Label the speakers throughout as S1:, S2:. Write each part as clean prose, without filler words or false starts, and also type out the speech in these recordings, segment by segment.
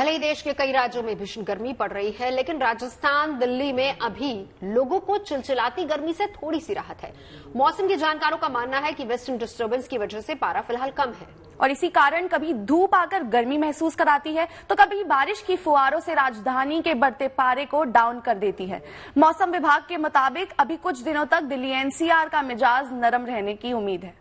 S1: भले ही देश के कई राज्यों में भीषण गर्मी पड़ रही है, लेकिन राजस्थान, दिल्ली में अभी लोगों को चिलचिलाती गर्मी से थोड़ी सी राहत है। मौसम के जानकारों का मानना है कि वेस्टर्न डिस्टर्बेंस की वजह से पारा फिलहाल कम है
S2: और इसी कारण कभी धूप आकर गर्मी महसूस कराती है तो कभी बारिश की फुहारों से राजधानी के बढ़ते पारे को डाउन कर देती है। मौसम विभाग के मुताबिक अभी कुछ दिनों तक दिल्ली एनसीआर का मिजाज नरम रहने की उम्मीद है।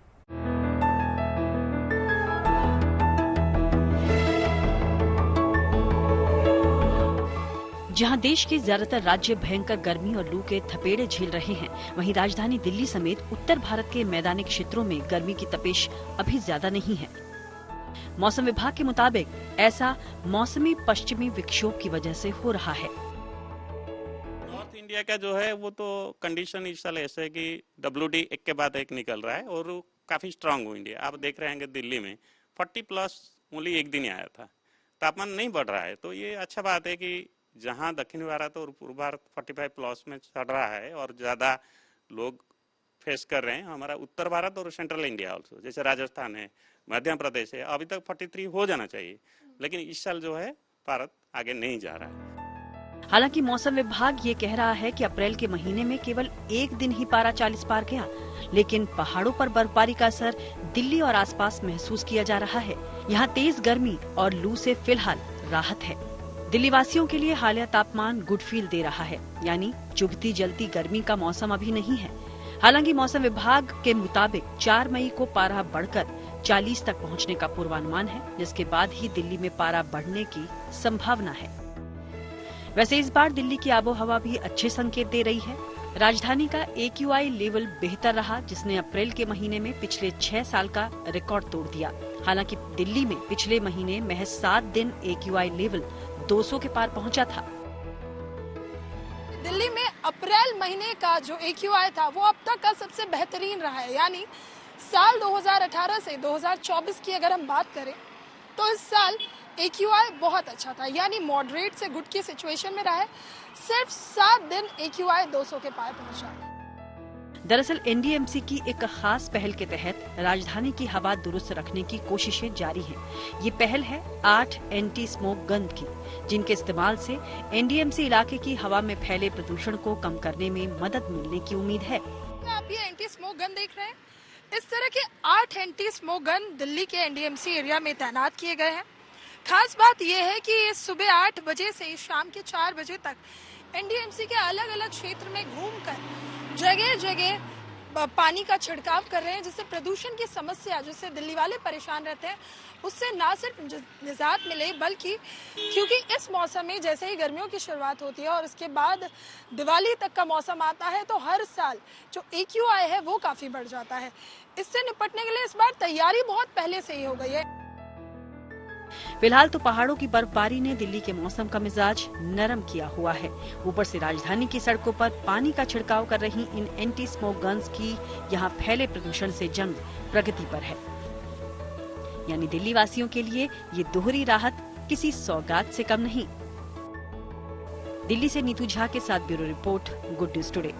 S3: जहां देश के ज्यादातर राज्य भयंकर गर्मी और लू के थपेड़े झेल रहे हैं, वहीं राजधानी दिल्ली समेत उत्तर भारत के मैदानी क्षेत्रों में गर्मी की तपिश अभी ज्यादा नहीं है। मौसम विभाग के मुताबिक ऐसा मौसमी पश्चिमी विक्षोभ की वजह से हो रहा है।
S4: नॉर्थ इंडिया का जो है वो तो कंडीशन इस साल ऐसे है कि WD एक के बाद एक निकल रहा है और काफी स्ट्रांग हो इंडिया। आप देख रहे हैं दिल्ली में 40+ ओनली एक दिन ही आया था, तापमान नहीं बढ़ रहा है। तो ये अच्छा बात है कि जहां दक्षिण भारत और पूर्व भारत 45+ में चढ़ रहा है और ज्यादा लोग फेस कर रहे हैं, हमारा उत्तर भारत और सेंट्रल इंडिया ऑल्सो, जैसे राजस्थान है, मध्य प्रदेश है, अभी तक 43 हो जाना चाहिए, लेकिन इस साल जो है भारत आगे नहीं जा रहा है।
S3: हालांकि मौसम विभाग ये कह रहा है कि अप्रैल के महीने में केवल एक दिन ही पारा 40 पार गया, लेकिन पहाड़ों पर बर्फबारी का असर दिल्ली और आसपास महसूस किया जा रहा है। यहाँ तेज गर्मी और लू से फिलहाल राहत है। दिल्ली वासियों के लिए हालिया तापमान गुड फील दे रहा है, यानी चुभती जलती गर्मी का मौसम अभी नहीं है। हालांकि मौसम विभाग के मुताबिक 4 मई को पारा बढ़कर 40 तक पहुंचने का पूर्वानुमान है, जिसके बाद ही दिल्ली में पारा बढ़ने की संभावना है। वैसे इस बार दिल्ली की आबोहवा भी अच्छे संकेत दे रही है। राजधानी का AQI लेवल बेहतर रहा, जिसने अप्रैल के महीने में पिछले 6 साल का रिकॉर्ड तोड़ दिया। हालांकि दिल्ली में पिछले महीने महज 7 दिन AQI लेवल 200 के पार पहुंचा था।
S5: दिल्ली में अप्रैल महीने का जो AQI था वो अब तक का सबसे बेहतरीन रहा है। यानी साल 2018 से 2024 की अगर हम बात करें तो इस साल AQI बहुत अच्छा था, यानी मॉडरेट से गुड की सिचुएशन में रहा है। सिर्फ 7 दिन AQI 200 के पार पहुंचा।
S3: दरअसल NDMC की एक खास पहल के तहत राजधानी की हवा दुरुस्त रखने की कोशिशें जारी हैं। ये पहल है 8 एंटी स्मोक गन की, जिनके इस्तेमाल से NDMC इलाके की हवा में फैले प्रदूषण को कम करने में मदद मिलने की उम्मीद है।
S5: आप ये एंटी स्मोक गन देख रहे हैं। इस तरह के 8 एंटी स्मोक गन दिल्ली के NDMC एरिया में तैनात किए गए हैं। खास बात यह है कि सुबह 8 बजे से शाम के 4 बजे तक NDMC के अलग अलग क्षेत्र में घूमकर जगह जगह पानी का छिड़काव कर रहे हैं, जिससे प्रदूषण की समस्या जिससे दिल्ली वाले परेशान रहते हैं उससे ना सिर्फ निजात मिले, बल्कि क्योंकि इस मौसम में जैसे ही गर्मियों की शुरुआत होती है और उसके बाद दिवाली तक का मौसम आता है तो हर साल जो AQI है वो काफी बढ़ जाता है। इससे निपटने के लिए इस बार तैयारी बहुत पहले से ही हो गई है।
S3: फिलहाल तो पहाड़ों की बर्फबारी ने दिल्ली के मौसम का मिजाज नरम किया हुआ है। ऊपर से राजधानी की सड़कों पर पानी का छिड़काव कर रही इन एंटी स्मोक गन्स की यहाँ फैले प्रदूषण से जंग प्रगति पर है। यानी दिल्ली वासियों के लिए ये दोहरी राहत किसी सौगात से कम नहीं। दिल्ली से नीतू झा के साथ bureau report, good news today.